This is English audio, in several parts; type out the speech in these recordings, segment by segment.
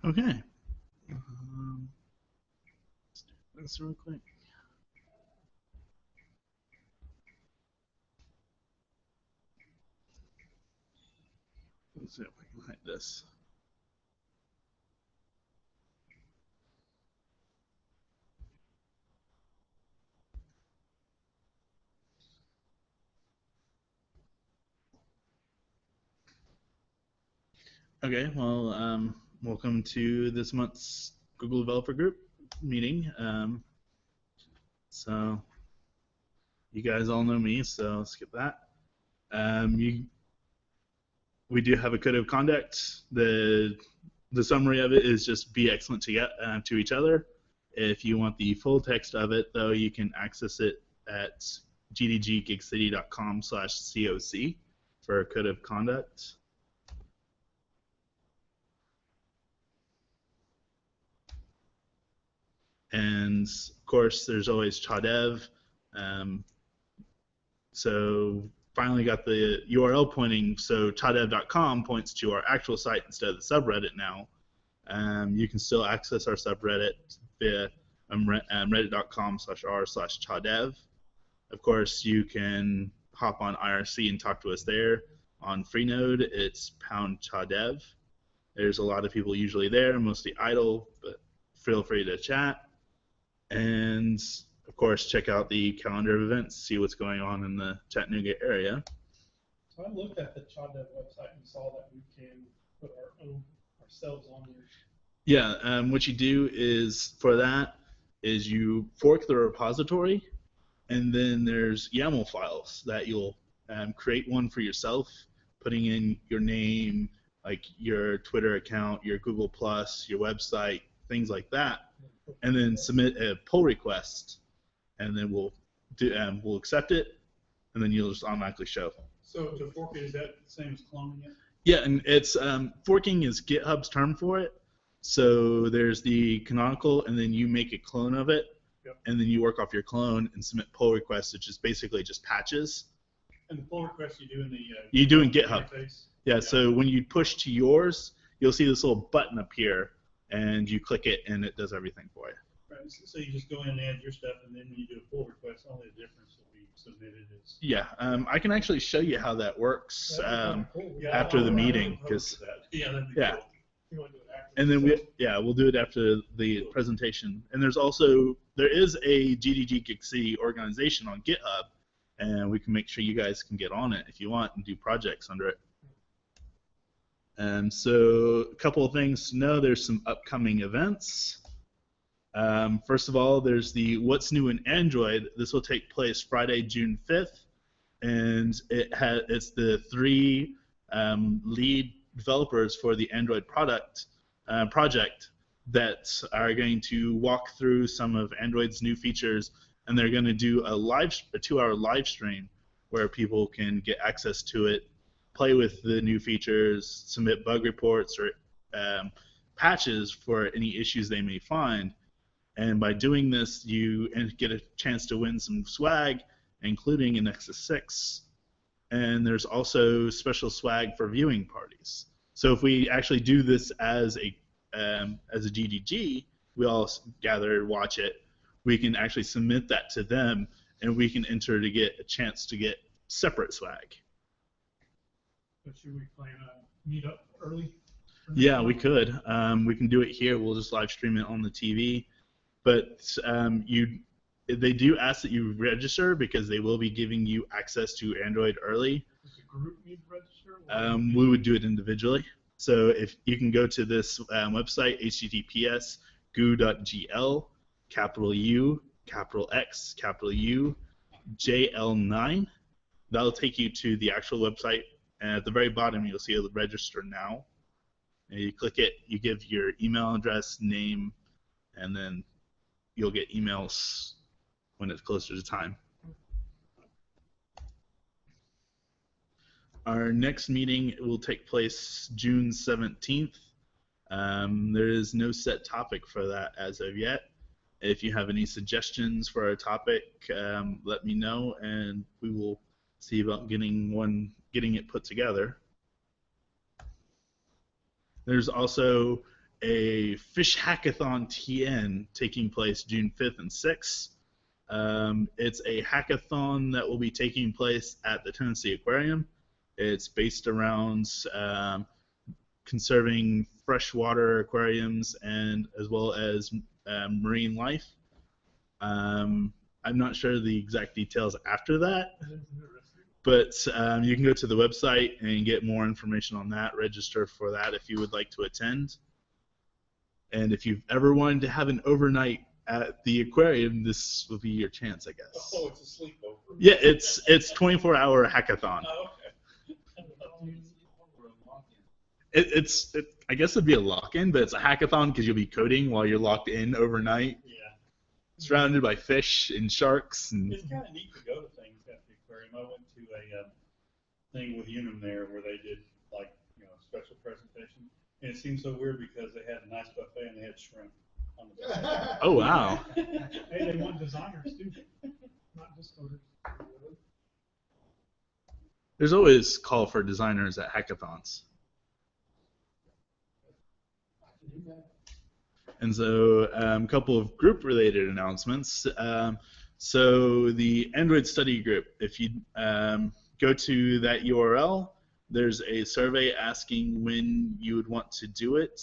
Okay. Let's do this real quick. Let's see if I can hide this. Okay, well, welcome to this month's Google Developer Group meeting. So you guys all know me, so skip that. We do have a code of conduct. The summary of it is just be excellent to each other. If you want the full text of it, though, you can access it at gdggigcity.com/coc for a code of conduct. And of course, there's always chadev. So finally got the URL pointing, so chadev.com points to our actual site instead of the subreddit now. You can still access our subreddit via reddit.com/r/chadev. Of course, you can hop on IRC and talk to us there. On Freenode, it's #chadev. There's a lot of people usually there, mostly idle, but feel free to chat. And of course, check out the calendar of events, see what's going on in the Chattanooga area. So I looked at the Chadev website and saw that we can put ourselves on there. Yeah, what you do is for that is you fork the repository, and then there's YAML files that you'll create one for yourself, putting in your name, like your Twitter account, your Google Plus, your website, things like that, and then submit a pull request, and then we'll accept it, and then you'll just automatically show. So to fork it, is that the same as cloning it? Yeah, and it's forking is GitHub's term for it. So there's the canonical, and then you make a clone of it, yep. And then you work off your clone and submit pull requests, which is basically just patches. And the pull request you do in the you do in GitHub. Interface? Yeah, so when you push to yours, you'll see this little button appear, and you click it, and it does everything for you. Right. So you just go in and add your stuff, and then when you do a pull request, only the difference will be submitted is. Yeah, I can actually show you how that works after the meeting, because that'd be cool. You want to do it after and then we'll do it after the presentation. And there is a GDG Gig City organization on GitHub, and we can make sure you guys can get on it if you want and do projects under it. So a couple of things to know. There's some upcoming events. First of all, there's the What's New in Android. This will take place Friday, June 5th, and it's the 3 lead developers for the Android project that are going to walk through some of Android's new features, and they're going to do a 2-hour live stream where people can get access to it, play with the new features, submit bug reports or patches for any issues they may find. And by doing this, you get a chance to win some swag, including an Nexus 6. And there's also special swag for viewing parties. So if we actually do this as a GDG, we all gather, watch it, we can actually submit that to them, and we can enter to get a chance to get separate swag. So should we plan a meet up early? Yeah, we could. We can do it here. We'll just live stream it on the TV. But they do ask that you register because they will be giving you access to Android early. Does the group need to register? We would do it individually. So if you can go to this website, https://goo.gl, capital U, capital X, capital U, JL9. That'll take you to the actual website. And at the very bottom, you'll see a register now. And you click it, you give your email address, name, and then you'll get emails when it's closer to time. Our next meeting will take place June 17th. There is no set topic for that as of yet. If you have any suggestions for a topic, let me know, and we will see about getting it put together. There's also a Fish Hackathon TN taking place June 5th and 6th. It's a hackathon that will be taking place at the Tennessee Aquarium. It's based around conserving freshwater aquariums and as well as marine life. I'm not sure the exact details after that, but you can go to the website and get more information on that, register for that if you would like to attend. And if you've ever wanted to have an overnight at the aquarium, this will be your chance, I guess. Oh, it's a sleepover. Yeah, it's 24-hour hackathon. Oh, okay. I guess it'd be a lock-in, but it's a hackathon because you'll be coding while you're locked in overnight, Yeah. surrounded by fish and sharks. And It's kind of neat to go to things at the aquarium. I went to a thing with Unum there where they did like special presentation, and it seemed so weird because they had a nice buffet and they had shrimp on the buffet. oh wow, Hey, they want designers too, not just coders. there's always call for designers at hackathons. And so a couple of group-related announcements. So the Android study group, if you go to that URL, there's a survey asking when you would want to do it.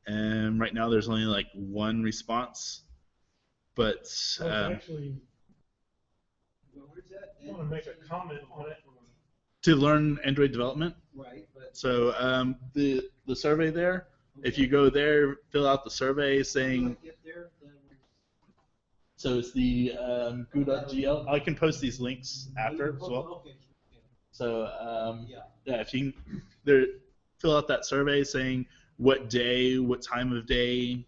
And right now there's only like one response. But Actually, I want to make a comment on it. to learn Android development. Right, but So the survey there, if you go there, fill out the survey saying, get there, then so it's the goo.gl. I can post these links after as well. Okay. So Yeah. if you there, fill out that survey saying what day, what time of day,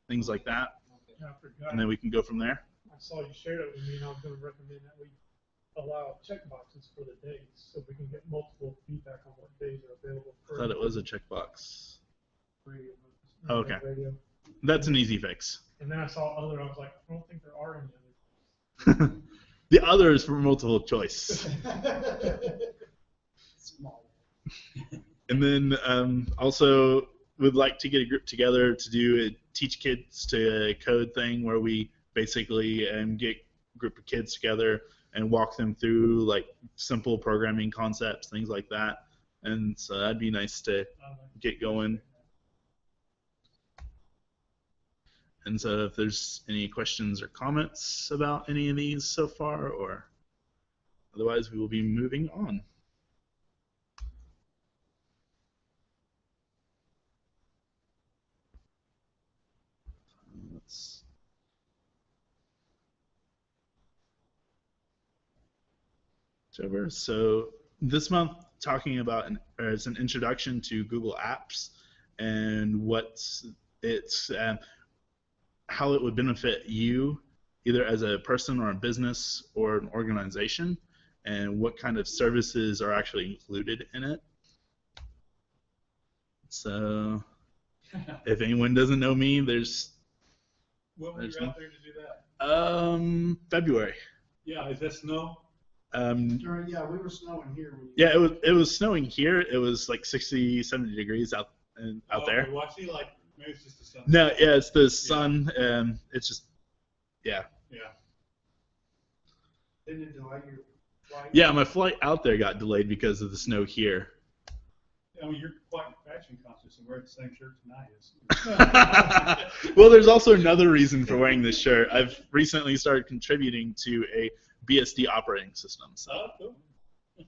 things like that, Yeah, I forgot. and then we can go from there. I saw you shared it with me, and I was going to recommend that we allow checkboxes for the days so we can get multiple feedback on what days are available. I thought it was a checkbox. radio. Okay. Radio. That's an easy fix. And then I saw other, I was like, I don't think there are any others. The other is for multiple choice. Small. And then also would like to get a group together to do a teach kids to code thing where we basically get a group of kids together and walk them through like simple programming concepts, things like that. And so that'd be nice to get going. And so if there's any questions or comments about any of these so far, or otherwise we will be moving on. Let's over. So this month, talking about it's an introduction to Google Apps and what it's how it would benefit you, either as a person or a business or an organization, and what kind of services are actually included in it. So, if anyone doesn't know me, there's. When were you out there to do that? February. Yeah, is that snow? Yeah, we were snowing here. When Yeah, it was snowing here. It was like 60, 70 degrees out there. Well, I see, like, maybe it's just the sun. No, yeah, it's the sun. It's just, yeah. Yeah. Didn't it delay your flight? Yeah, my flight out there got delayed because of the snow here. I mean, you're quite fashion conscious and wear the same shirt tonight as. Well, there's also another reason for wearing this shirt. I've recently started contributing to a BSD operating system. So Oh, cool. Which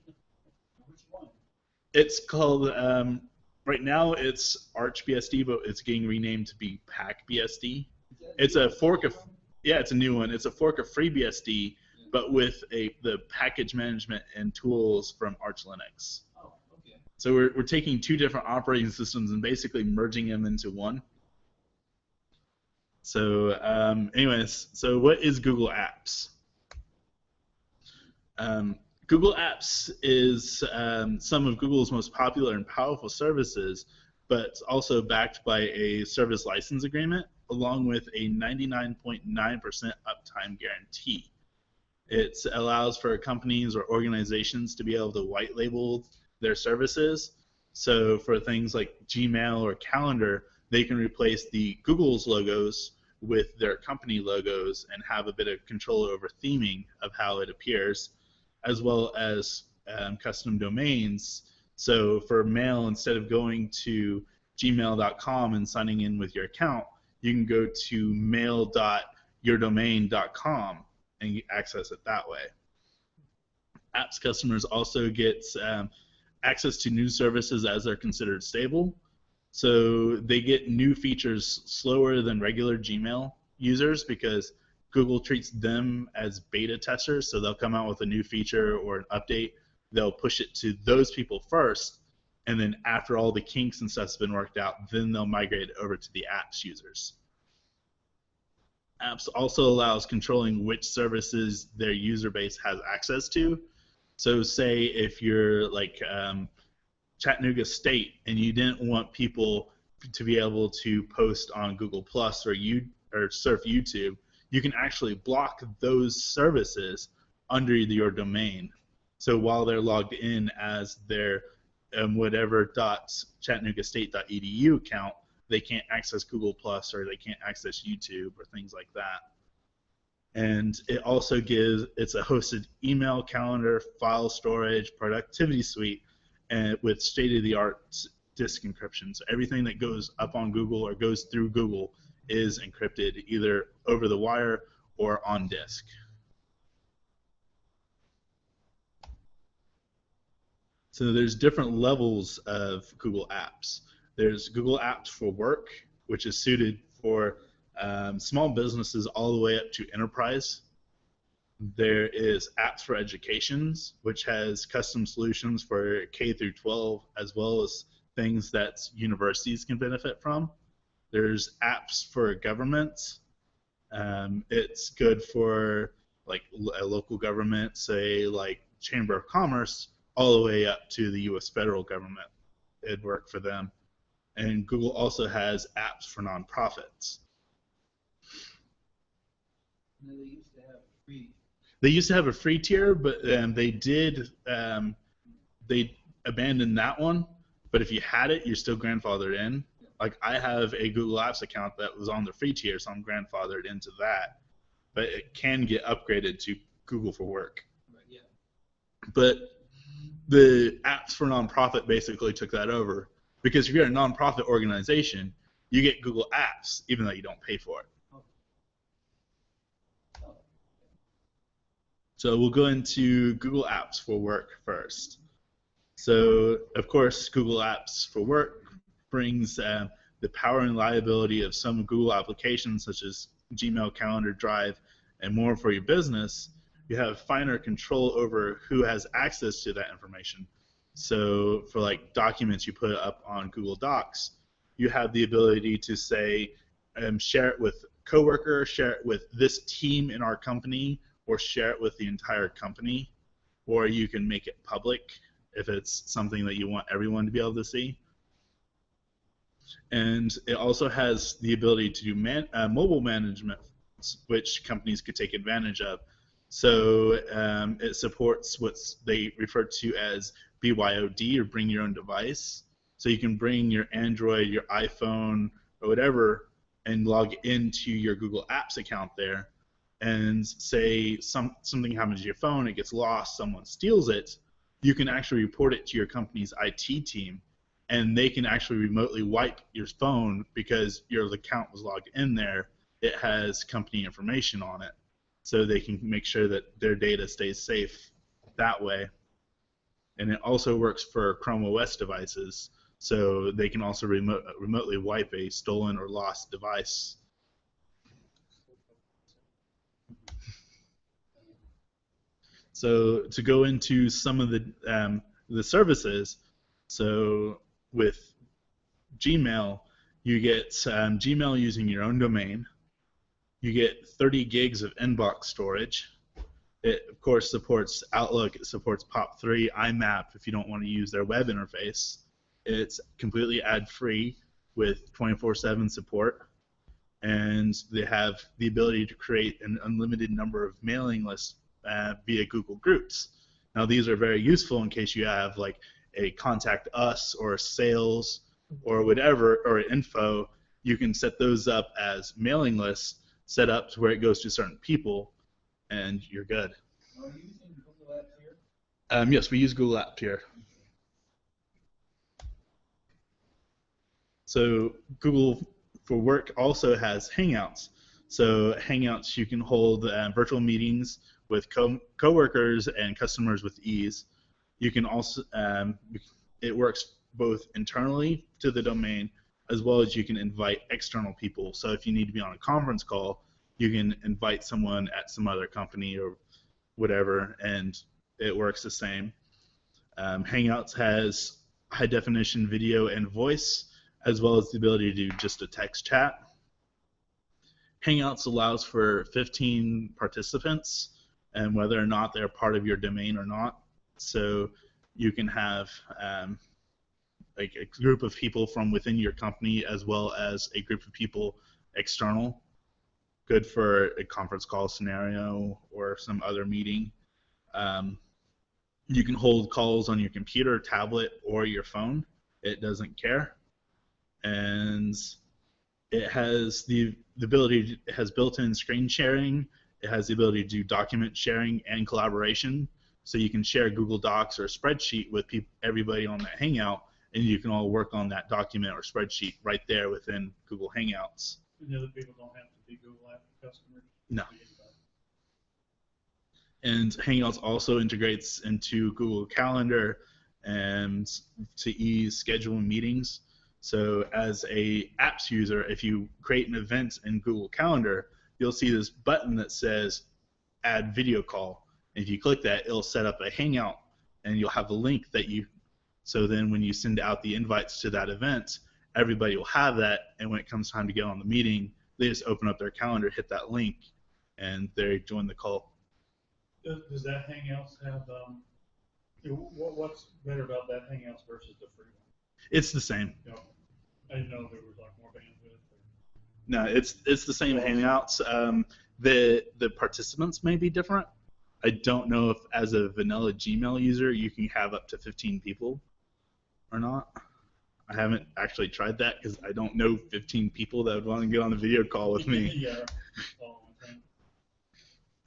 one? it's called, right now it's ArchBSD, but it's getting renamed to be PackBSD. It's a fork of, yeah, it's a new one. It's a fork of FreeBSD, but with the package management and tools from Arch Linux. Oh, okay. So we're taking two different operating systems and basically merging them into one. So anyways, so what is Google Apps? Google Apps is some of Google's most popular and powerful services, but it's also backed by a service license agreement along with a 99.9% uptime guarantee. It allows for companies or organizations to be able to white label their services. So for things like Gmail or Calendar, they can replace the Google's logos with their company logos and have a bit of control over theming of how it appears, as well as custom domains. So for mail, instead of going to gmail.com and signing in with your account, you can go to mail.yourdomain.com and access it that way. Apps customers also get access to new services as they're considered stable. So they get new features slower than regular Gmail users because Google treats them as beta testers. So they'll come out with a new feature or an update. They'll push it to those people first. And then after all the kinks and stuff's been worked out, then they'll migrate it over to the apps users. Apps also allows controlling which services their user base has access to. So say if you're like Chattanooga State and you didn't want people to be able to post on Google Plus or surf YouTube, you can actually block those services under your domain. So while they're logged in as their whatever .chattanoogastate.edu account, they can't access Google Plus or they can't access YouTube or things like that. And it also it's a hosted email, calendar, file storage, productivity suite, and with state-of-the-art disk encryption. So everything that goes up on Google or goes through Google is encrypted either over the wire or on disk. So there's different levels of Google Apps. There's Google Apps for Work, which is suited for small businesses all the way up to enterprise. There is Apps for Educations, which has custom solutions for K through 12, as well as things that universities can benefit from. There's Apps for Governments. It's good for like a local government, say like Chamber of Commerce, all the way up to the U.S. federal government. It'd work for them. And Google also has apps for nonprofits. No, they used to have free. They used to have a free tier, but they abandoned that one. But if you had it, you're still grandfathered in. Like I have a Google Apps account that was on the free tier, so I'm grandfathered into that. But it can get upgraded to Google for Work. Right, yeah. But the apps for nonprofit basically took that over. Because if you're a nonprofit organization, you get Google Apps, even though you don't pay for it. So we'll go into Google Apps for Work first. So, of course, Google Apps for Work brings the power and reliability of some Google applications, such as Gmail, Calendar, Drive, and more for your business. You have finer control over who has access to that information. So for like documents you put up on Google Docs, you have the ability to say, share it with coworker, share it with this team in our company, or share it with the entire company, or you can make it public if it's something that you want everyone to be able to see. And it also has the ability to do mobile management, which companies could take advantage of. So it supports what they refer to as BYOD, or bring your own device. So you can bring your Android, your iPhone, or whatever, and log into your Google Apps account there. And say something happens to your phone, it gets lost, someone steals it, you can actually report it to your company's IT team, and they can actually remotely wipe your phone because your account was logged in there. It has company information on it, so they can make sure that their data stays safe that way. And it also works for Chrome OS devices, so they can also remotely wipe a stolen or lost device. So to go into some of the services, so with Gmail, you get Gmail using your own domain. You get 30 gigs of inbox storage. It, of course, supports Outlook. It supports POP3, IMAP if you don't want to use their web interface. It's completely ad-free with 24/7 support. And they have the ability to create an unlimited number of mailing lists via Google Groups. Now, these are very useful in case you have like a contact us or a sales or whatever, or info, You can set those up as mailing lists, set up to where it goes to certain people, and you're good. Are you using Google Apps here? Yes, we use Google Apps here. So Google for Work also has Hangouts. So Hangouts, you can hold virtual meetings with coworkers and customers with ease. You can also, it works both internally to the domain as well as you can invite external people. So if you need to be on a conference call, you can invite someone at some other company or whatever, and it works the same. Hangouts has high definition video and voice, as well as the ability to do just a text chat. Hangouts allows for 15 participants, and whether or not they're part of your domain or not. So you can have like a group of people from within your company as well as a group of people external. Good for a conference call scenario or some other meeting. You can hold calls on your computer, tablet, or your phone. It doesn't care. And it has the ability, it has built-in screen sharing. It has the ability to do document sharing and collaboration. So you can share Google Docs or a spreadsheet with everybody on that Hangout, and you can all work on that document or spreadsheet right there within Google Hangouts. And the other people don't have to be Google App customers? No. And Hangouts also integrates into Google Calendar and to ease scheduling meetings. So as a apps user, if you create an event in Google Calendar, you'll see this button that says add video call. And if you click that, it'll set up a Hangout, and you'll have a link that you, so then when you send out the invites to that event, everybody will have that, and when it comes time to get on the meeting, they just open up their calendar, hit that link, and they join the call. Does that Hangouts have, what's better about that Hangouts versus the free one? It's the same. You know, I didn't know there was like more bandwidth. No, it's the same Hangouts. The participants may be different. I don't know if as a vanilla Gmail user you can have up to 15 people or not. I haven't actually tried that because I don't know 15 people that would want to get on a video call with me. Yeah. Okay.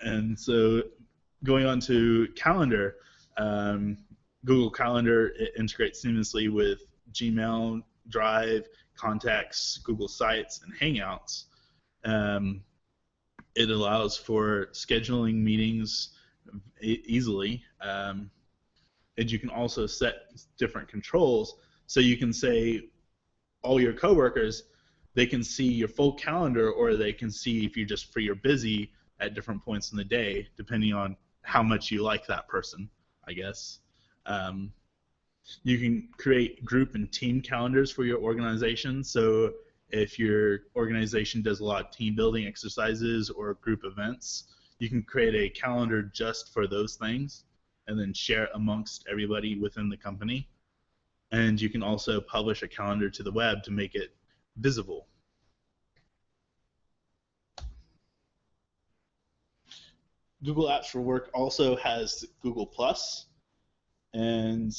And so going on to Calendar, Google Calendar, it integrates seamlessly with Gmail, Drive, Contacts, Google Sites, and Hangouts. It allows for scheduling meetings easily, and you can also set different controls. So you can say all your coworkers, they can see your full calendar, or they can see if you're just free or busy at different points in the day, depending on how much you like that person, I guess. You can create group and team calendars for your organization. So if your organization does a lot of team building exercises or group events, you can create a calendar just for those things and then share it amongst everybody within the company. And you can also publish a calendar to the web to make it visible. Google Apps for Work also has Google Plus, and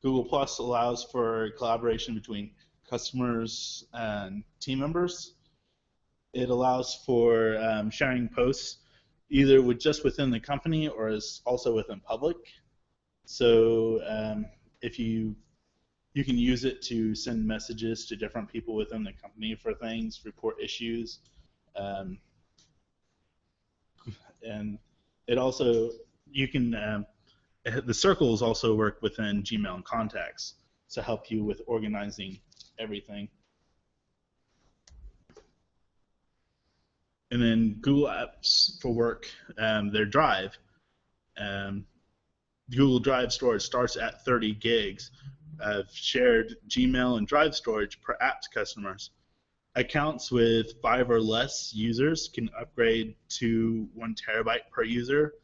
Google Plus allows for collaboration between customers and team members. It allows for sharing posts either just within the company or is also within public. So if you can use it to send messages to different people within the company for things, report issues, and it also, you can, the circles also work within Gmail and Contacts to help you with organizing everything. And then Google Apps for Work, their Drive. Google Drive storage starts at 30 gigs of shared Gmail and Drive storage per app to customers. Accounts with 5 or less users can upgrade to 1 terabyte per user,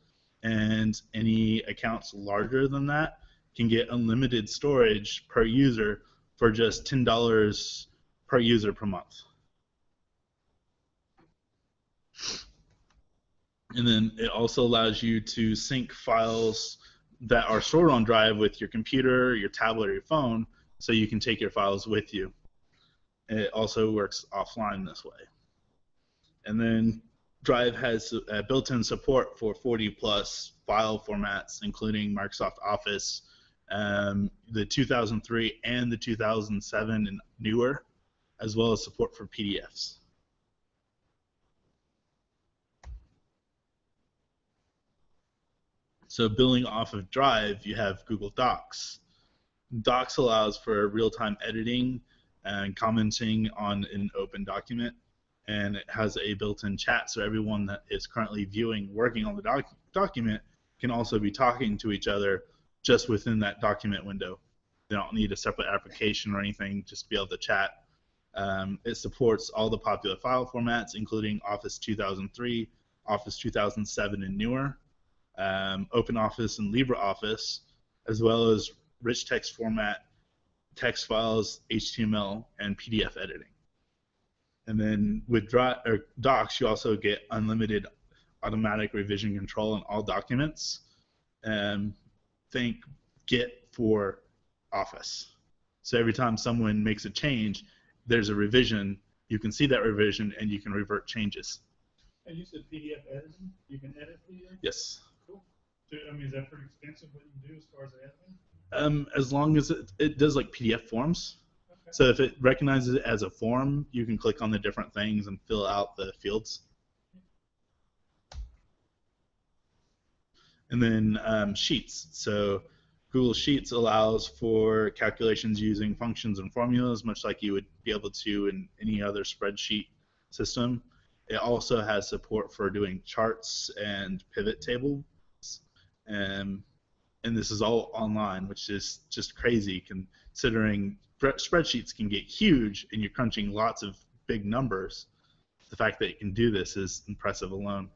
and any accounts larger than that can get unlimited storage per user for just $10 per user per month. And then it also allows you to sync files that are stored on Drive with your computer, your tablet, or your phone, so you can take your files with you. It also works offline this way. And then Drive has built-in support for 40 plus file formats, including Microsoft Office, the 2003 and the 2007 and newer, as well as support for PDFs. So building off of Drive, you have Google Docs. Docs allows for real-time editing and commenting on an open document, and it has a built-in chat, so everyone that is currently working on the document can also be talking to each other just within that document window. They don't need a separate application or anything, just be able to chat. It supports all the popular file formats, including Office 2003, Office 2007 and newer, OpenOffice and LibreOffice, as well as rich text format, text files, HTML, and PDF editing. And then with Docs, you also get unlimited automatic revision control on all documents. Think Git for Office. So every time someone makes a change, there's a revision. You can see that revision, and you can revert changes. And you said PDF editing? You can edit PDF? Yes. Cool. So, I mean, is that pretty expensive what you can do as far as editing? As long as it does like PDF forms. Okay. So if it recognizes it as a form, you can click on the different things and fill out the fields. And then Sheets. So Google Sheets allows for calculations using functions and formulas, much like you would be able to in any other spreadsheet system. It also has support for doing charts and pivot tables. And this is all online, which is just crazy considering spreadsheets can get huge and you're crunching lots of big numbers. The fact that it can do this is impressive alone.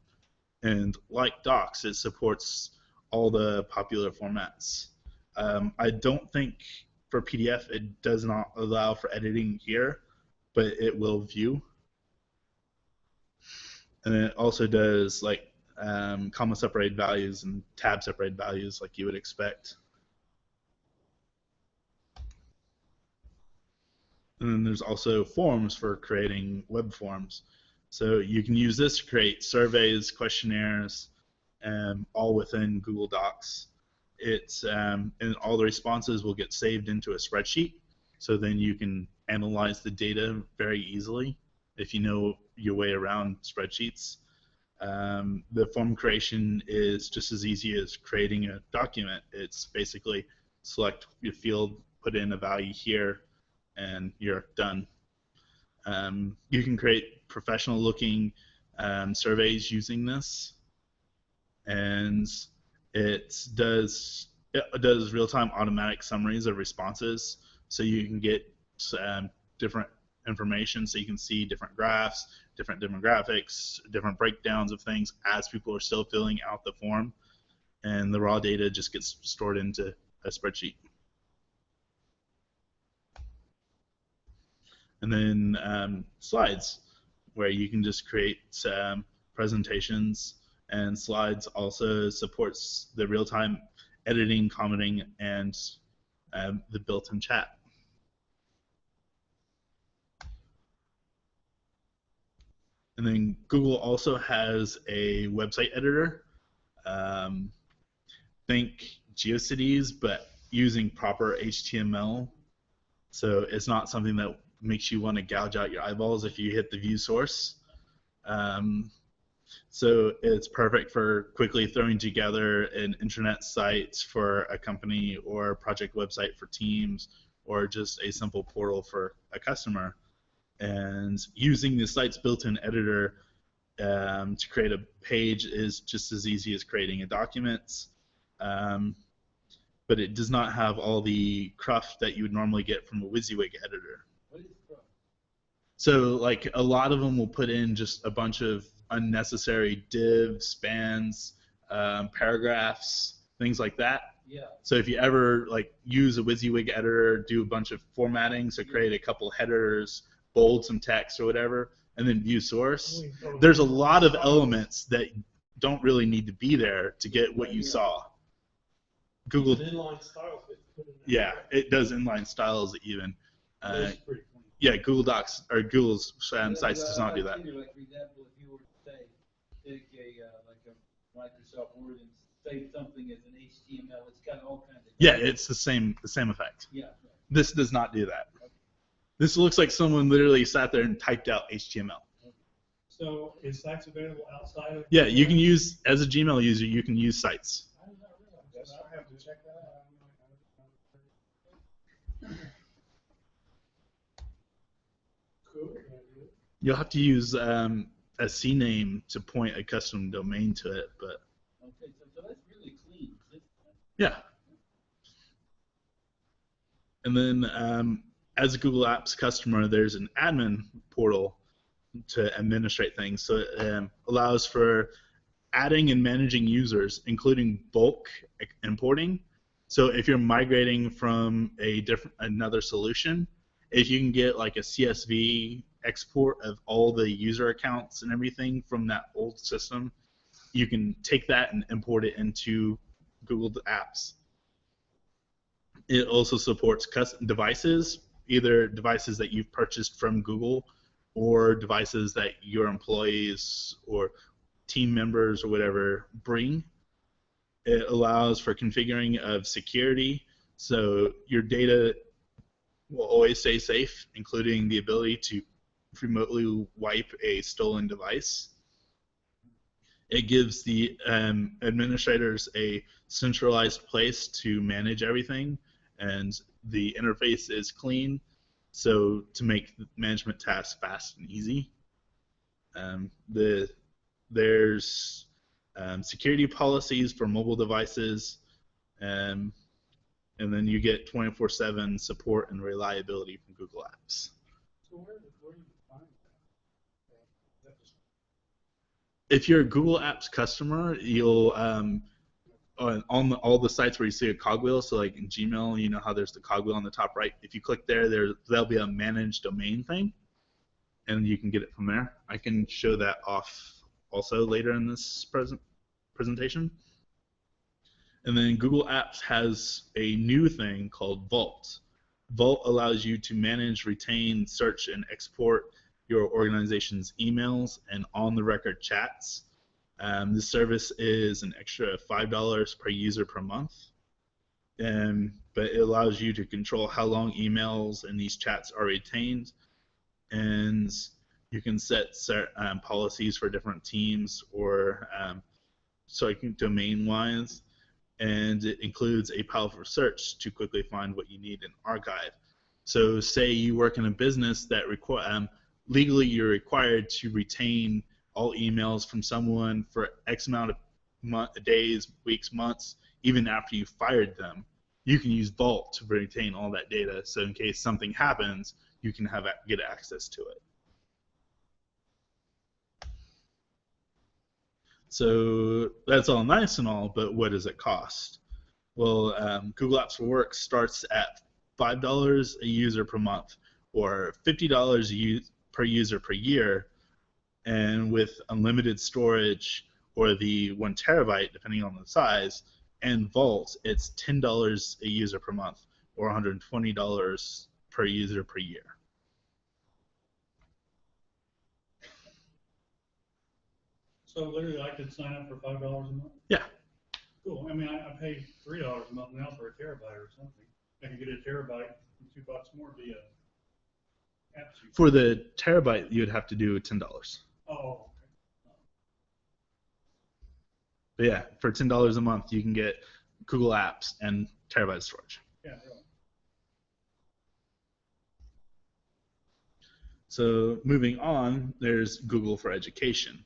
And like Docs, it supports all the popular formats. I don't think for PDF it does not allow for editing here, but it will view. And it also does like comma separated values and tab separated values like you would expect. And then there's also forms for creating web forms. So you can use this to create surveys, questionnaires, all within Google Docs. And all the responses will get saved into a spreadsheet. So then you can analyze the data very easily if you know your way around spreadsheets. The form creation is just as easy as creating a document. It's basically select your field, put in a value here, and you're done. You can create professional looking surveys using this, and it does real-time automatic summaries of responses, so you can get different information, so you can see different graphs, different demographics, different breakdowns of things as people are still filling out the form, and the raw data just gets stored into a spreadsheet. And then slides, where you can just create presentations, and slides also supports the real-time editing, commenting, and the built-in chat. And then Google also has a website editor. Think GeoCities, but using proper HTML. So it's not something that makes you want to gouge out your eyeballs if you hit the view source. So it's perfect for quickly throwing together an intranet site for a company or a project website for teams or just a simple portal for a customer. And using the site's built-in editor to create a page is just as easy as creating a document. But it does not have all the cruft that you would normally get from a WYSIWYG editor. What is cruft? So like a lot of them will put in just a bunch of unnecessary divs, spans, paragraphs, things like that. Yeah. So if you ever like use a WYSIWYG editor, do a bunch of formatting, so create a couple headers, bold some text or whatever, and then view source, there's a lot of elements that don't really need to be there to get what you saw. Google, Inline styles. yeah, it does inline styles even. That's pretty clean. Yeah, Google Docs or Google's Yeah, Sites does not do that. Like, for example, if you were to say, take like a Microsoft Word and save something as an HTML, it's got all kinds of. Yeah, it's the same effect. Yeah. Right. This does not do that. Okay. This looks like someone literally sat there and typed out HTML. So is Sites available outside of? Yeah, you can use, as a Gmail user, you can use Sites. I did not realize that. I have to check that out. Cool. You'll have to use a CNAME to point a custom domain to it, but Okay, so that's really clean. yeah. And then as a Google Apps customer, there's an admin portal to administrate things. So it allows for adding and managing users, including bulk importing. So if you're migrating from another solution, if you can get like a CSV export of all the user accounts and everything from that old system, you can take that and import it into Google Apps. It also supports custom devices, either devices that you've purchased from Google or devices that your employees or team members or whatever bring. It allows for configuring of security, so your data will always stay safe, including the ability to remotely wipe a stolen device. It gives the administrators a centralized place to manage everything, and the interface is clean, so to make management tasks fast and easy. There's security policies for mobile devices, and then you get 24/7 support and reliability from Google Apps. So where do you find that? If you're a Google Apps customer, you'll on all the sites where you see a cogwheel, so like in Gmail, you know how there's the cogwheel on the top right. If you click there, there'll be a managed domain thing, and you can get it from there. I can show that off also later in this presentation. And then Google Apps has a new thing called Vault. Vault allows you to manage, retain, search, and export your organization's emails and on-the-record chats. This service is an extra $5 per user per month, but it allows you to control how long emails and these chats are retained, and you can set policies for different teams or domain-wise, and it includes a powerful search to quickly find what you need and archive. So say you work in a business that legally you're required to retain all emails from someone for X amount of days, weeks, months, even after you fired them. You can use Vault to retain all that data, so in case something happens, you can get access to it. So that's all nice and all, but what does it cost? Well, Google Apps for Work starts at $5 a user per month, or $50 per user per year, and with unlimited storage or the 1 terabyte, depending on the size, and Vault, it's $10 a user per month, or $120 per user per year. So literally, I could sign up for $5 a month? Yeah. Cool. I mean, I pay $3 a month now for a terabyte or something. I can get a terabyte for $2 more via apps. For the terabyte, you'd have to do $10. Oh, okay. But yeah, for $10 a month, you can get Google Apps and terabyte storage. Yeah, really. So moving on, there's Google for Education.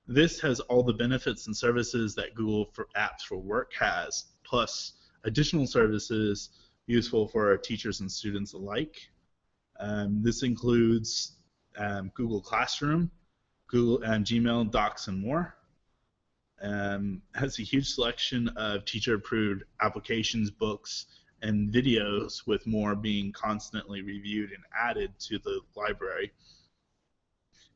This has all the benefits and services that Google for Apps for Work has, plus additional services useful for our teachers and students alike. This includes Google Classroom, Google Gmail, Docs, and more. Has a huge selection of teacher-approved applications, books, and videos, with more being constantly reviewed and added to the library.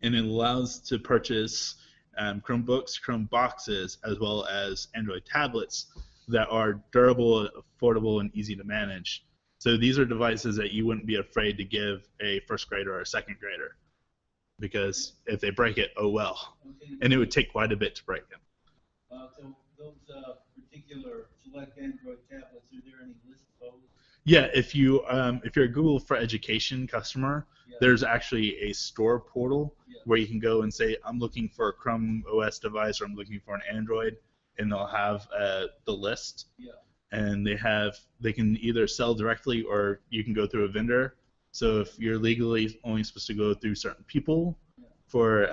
And it allows to purchase Chromebooks, Chromeboxes, as well as Android tablets that are durable, affordable, and easy to manage. So these are devices that you wouldn't be afraid to give a first grader or a second grader, because if they break it, oh well. Okay. And it would take quite a bit to break it. So those particular select Android tablets, are there any list of those? Yeah, if you're a Google for Education customer, Yeah. there's actually a store portal Yeah. where you can go and say, I'm looking for a Chrome OS device, or I'm looking for an Android, and they'll have the list. Yeah. And they can either sell directly, or you can go through a vendor. So if you're legally only supposed to go through certain people for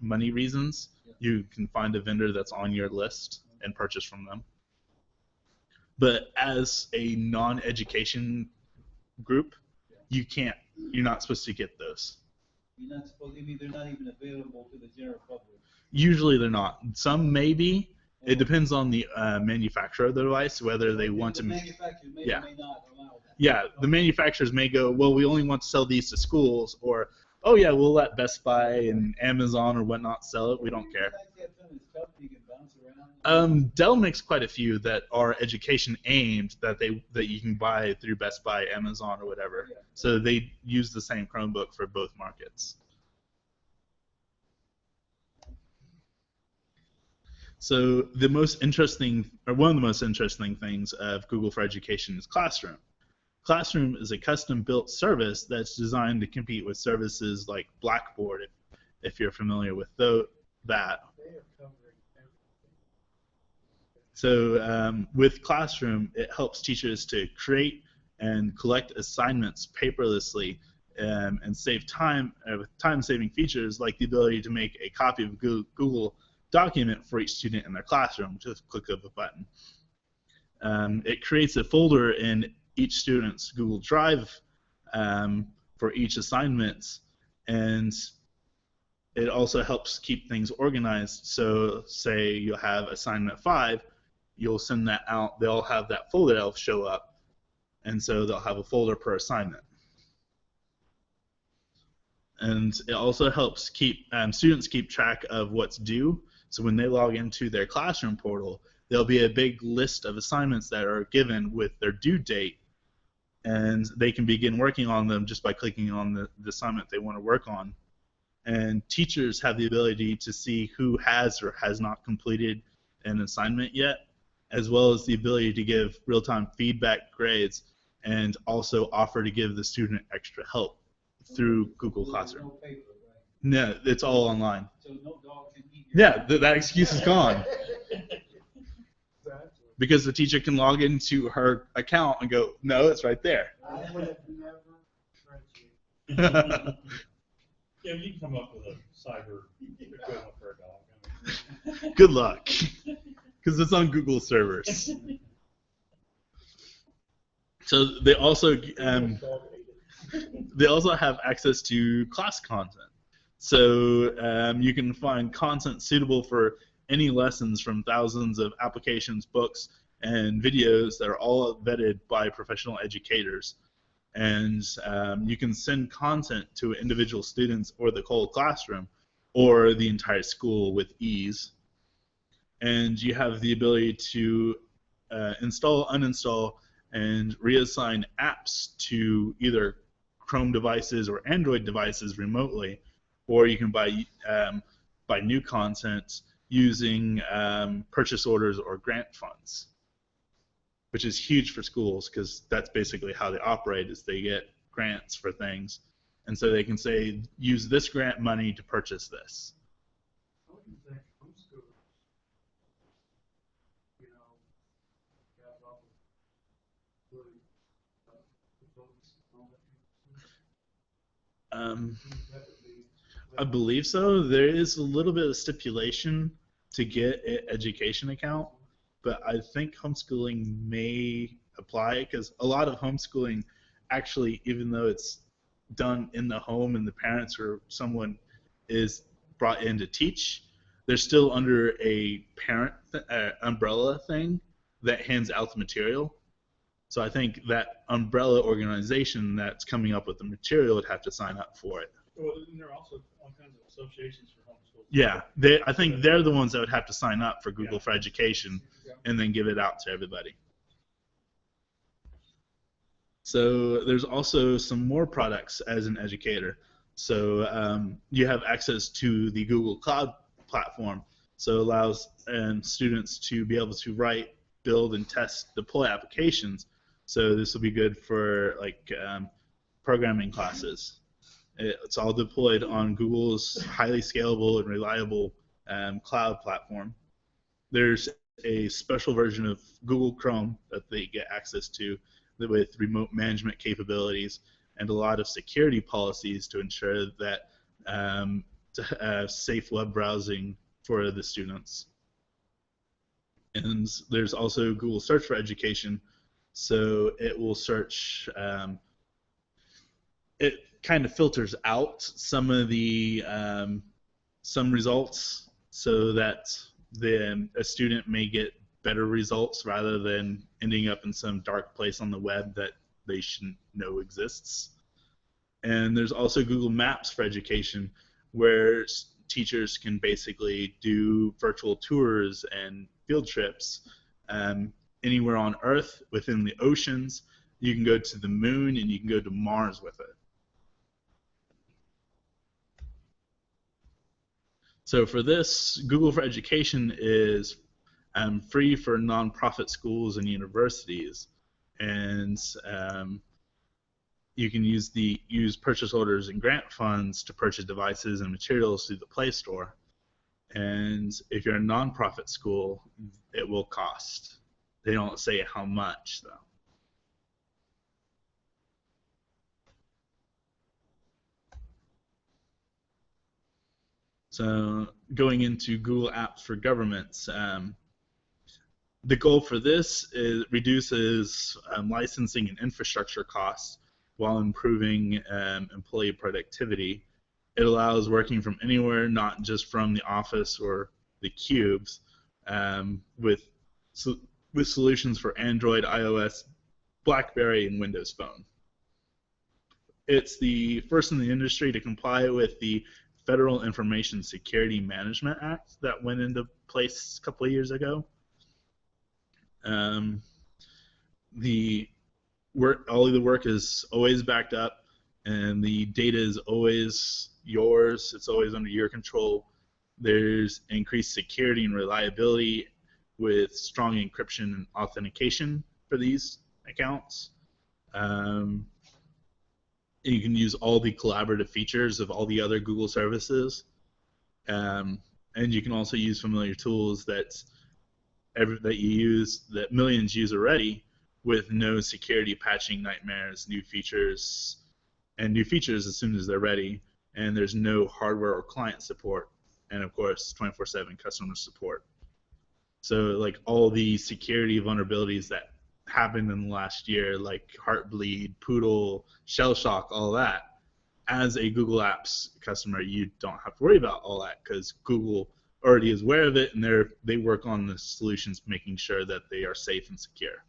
money reasons, you can find a vendor that's on your list and purchase from them. But as a non-education group, you're not supposed to get those. You're not supposed. I mean, they're not even available to the general public. Usually they're not. Some may be. It depends on the manufacturer of the device, whether they want to. The manufacturer may or may not allow that. Yeah, the manufacturers may go, well, we only want to sell these to schools, or, oh yeah, we'll let Best Buy and Amazon or whatnot sell it. We don't care. Dell makes quite a few that are education aimed that you can buy through Best Buy, Amazon, or whatever. Yeah. So they use the same Chromebook for both markets. So the most interesting, or one of the most interesting things of Google for Education is Classroom. Classroom is a custom-built service that's designed to compete with services like Blackboard, if you're familiar with that. They are covering everything. So with Classroom, it helps teachers to create and collect assignments paperlessly and save time with time-saving features like the ability to make a copy of a Google document for each student in their classroom, just a click of a button. It creates a folder in each student's Google Drive for each assignment, and it also helps keep things organized. So say you'll have assignment 5, you'll send that out, they'll have that folder that'll show up, and so they'll have a folder per assignment. And it also helps keep students keep track of what's due. So when they log into their classroom portal, there'll be a big list of assignments that are given with their due date, and they can begin working on them just by clicking on the assignment they want to work on. And teachers have the ability to see who has or has not completed an assignment yet, as well as the ability to give real-time feedback grades, and also offer to give the student extra help through Google Classroom. No paper, right? No, it's all online. So no dog can eat your Yeah, that excuse is gone. Because the teacher can log into her account and go, no, it's right there. I would have never tried you. Yeah, you can come up with a cyber equivalent for a dog. I mean. Good luck. Because it's on Google servers. So they also have access to class content. So you can find content suitable for any lessons from thousands of applications, books, and videos that are all vetted by professional educators. And you can send content to individual students or the whole classroom or the entire school with ease. And you have the ability to install, uninstall, and reassign apps to either Chrome devices or Android devices remotely, or you can buy new content using purchase orders or grant funds, which is huge for schools because that's basically how they operate, is they get grants for things, and so they can say, use this grant money to purchase this. How do you think homeschool, you know, got all the really, the votes and all that? I believe so. There is a little bit of stipulation to get an education account, but I think homeschooling may apply because a lot of homeschooling actually, even though it's done in the home and the parents or someone is brought in to teach, they're still under a parent umbrella thing that hands out the material. So I think that umbrella organization that's coming up with the material would have to sign up for it. Well, and there are also all kinds of associations for homeschool. Yeah, I think they're the ones that would have to sign up for Google for Education and then give it out to everybody. So there's also some more products as an educator. So you have access to the Google Cloud platform, so it allows students to be able to write, build, and test, deploy applications. So this will be good for like programming classes. It's all deployed on Google's highly scalable and reliable cloud platform. There's a special version of Google Chrome that they get access to with remote management capabilities and a lot of security policies to ensure that to have safe web browsing for the students. And there's also Google Search for Education, so it will search. It kind of filters out some of the some results so that a student may get better results rather than ending up in some dark place on the web that they shouldn't know exists. And there's also Google Maps for Education, where teachers can basically do virtual tours and field trips anywhere on Earth, within the oceans. You can go to the moon and you can go to Mars with it. So for this, Google for Education is free for nonprofit schools and universities, and you can use purchase orders and grant funds to purchase devices and materials through the Play Store. And if you're a nonprofit school, it will cost. They don't say how much, though. So going into Google Apps for governments, the goal for this is reduces licensing and infrastructure costs while improving employee productivity. It allows working from anywhere, not just from the office or the cubes, with solutions for Android, iOS, BlackBerry, and Windows Phone. It's the first in the industry to comply with the Federal Information Security Management Act that went into place a couple of years ago. All of the work is always backed up, and the data is always yours. It's always under your control. There's increased security and reliability with strong encryption and authentication for these accounts. You can use all the collaborative features of all the other Google services, and you can also use familiar tools that millions use already, with no security patching nightmares, new features as soon as they're ready, and there's no hardware or client support, and of course 24/7 customer support. So like all the security vulnerabilities that happened in the last year, like Heartbleed, Poodle, Shellshock, all that, as a Google Apps customer, you don't have to worry about all that because Google already is aware of it, and they work on the solutions making sure that they are safe and secure.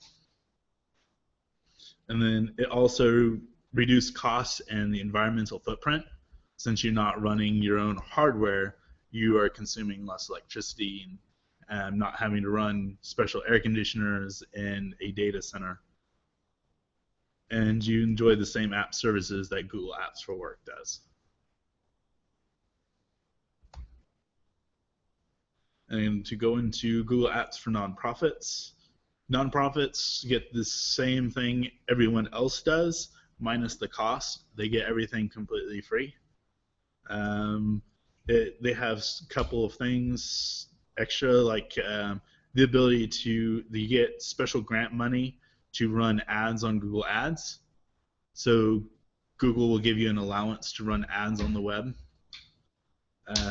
And then it also reduces costs and the environmental footprint. Since you're not running your own hardware, you are consuming less electricity and not having to run special air conditioners in a data center. And you enjoy the same app services that Google Apps for Work does. And to go into Google Apps for nonprofits, nonprofits get the same thing everyone else does, minus the cost. They get everything completely free. They have a couple of things extra, like the ability to get special grant money to run ads on Google Ads. So Google will give you an allowance to run ads on the web.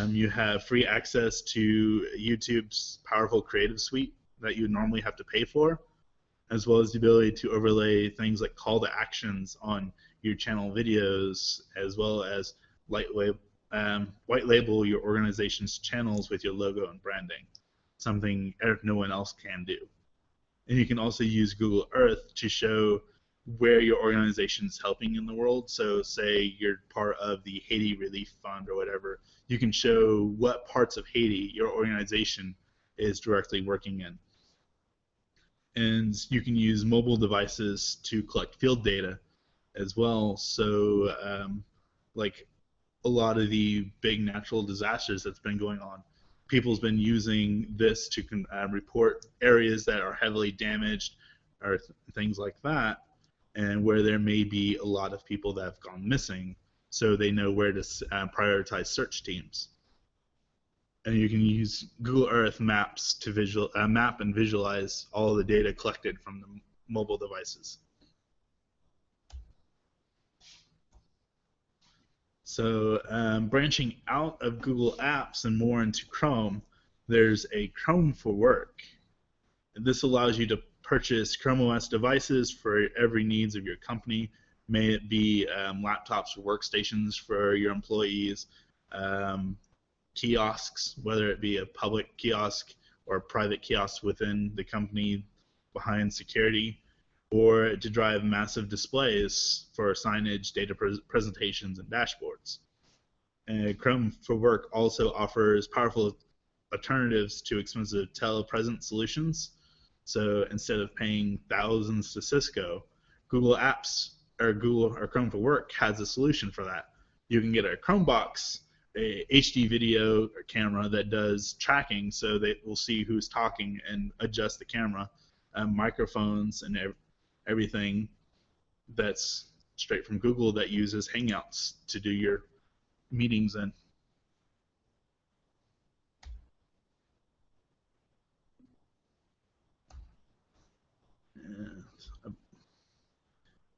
You have free access to YouTube's powerful creative suite that you would normally have to pay for, as well as the ability to overlay things like call to actions on your channel videos, as well as white label your organization's channels with your logo and branding, something no one else can do. And you can also use Google Earth to show where your organization is helping in the world. So say you're part of the Haiti Relief Fund or whatever, you can show what parts of Haiti your organization is directly working in. And you can use mobile devices to collect field data as well. So, like a lot of the big natural disasters that's been going on, people's been using this to report areas that are heavily damaged or things like that, and where there may be a lot of people that have gone missing, so they know where to prioritize search teams. And you can use Google Earth maps to map and visualize all the data collected from the mobile devices. So branching out of Google Apps and more into Chrome, there's a Chrome for Work. This allows you to purchase Chrome OS devices for every needs of your company. May it be laptops or workstations for your employees, kiosks, whether it be a public kiosk or a private kiosk within the company behind security, or to drive massive displays for signage, data presentations, and dashboards. Chrome for Work also offers powerful alternatives to expensive telepresence solutions. So instead of paying thousands to Cisco, Google Apps or Chrome for Work has a solution for that. You can get a Chromebox, a HD video camera that does tracking, so that will see who's talking and adjust the camera, microphones, and everything that's straight from Google that uses Hangouts to do your meetings in. And I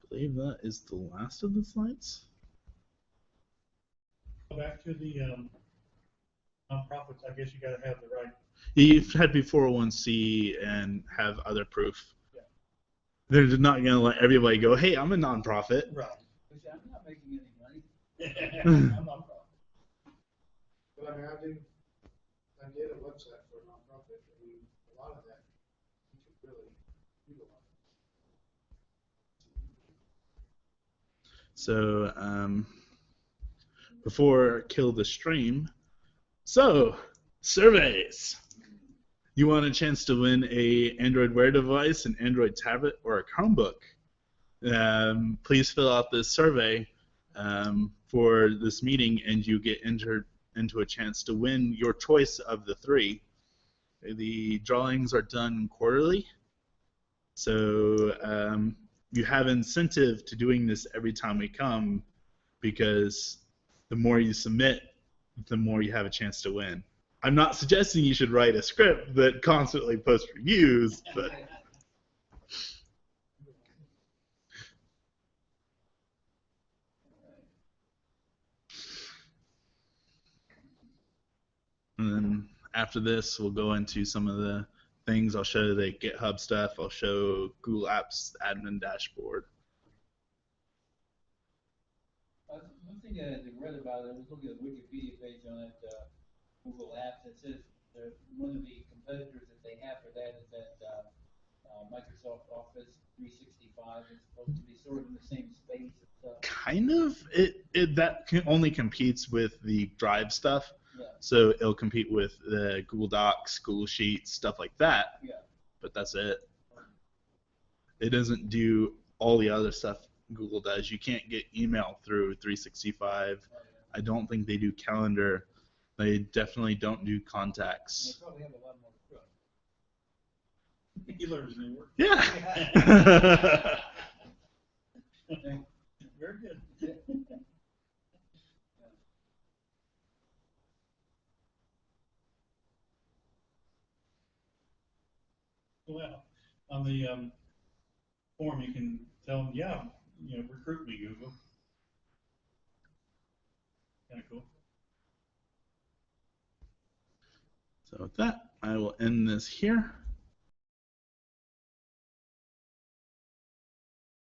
believe that is the last of the slides. Back to the nonprofits, I guess you got to have the right. You've had to be 401c and have other proof. Yeah. They're not going to let everybody go, hey, I'm a nonprofit. Right. Which I'm not making any money. I'm not wrong. But I mean, I did a website for a nonprofit, and a lot of that you could really utilize. So before kill the stream, so surveys. You want a chance to win a Android Wear device, an Android tablet, or a Chromebook? Please fill out this survey for this meeting, and you get entered into a chance to win your choice of the three. The drawings are done quarterly, so you have incentive to doing this every time we come, because the more you submit, the more you have a chance to win. I'm not suggesting you should write a script that constantly posts reviews, but and then after this, we'll go into some of the things. I'll show the GitHub stuff. I'll show Google Apps admin dashboard. One thing I read about it, I was looking at the Wikipedia page on that Google Apps. It says one of the competitors that they have for that is that Microsoft Office 365 is supposed to be sort of in the same space and stuff. Kind of. That only competes with the Drive stuff. Yeah. So it'll compete with the Google Docs, Google Sheets, stuff like that. Yeah. But that's it. It doesn't do all the other stuff Google does. You can't get email through 365. Oh, yeah. I don't think they do calendar. They definitely don't do contacts. They probably have a lot more stuff. He learns new words. Yeah. Very good. Well, on the form, you can tell them, yeah, recruit me, Google. Kind of cool. So with that, I will end this here.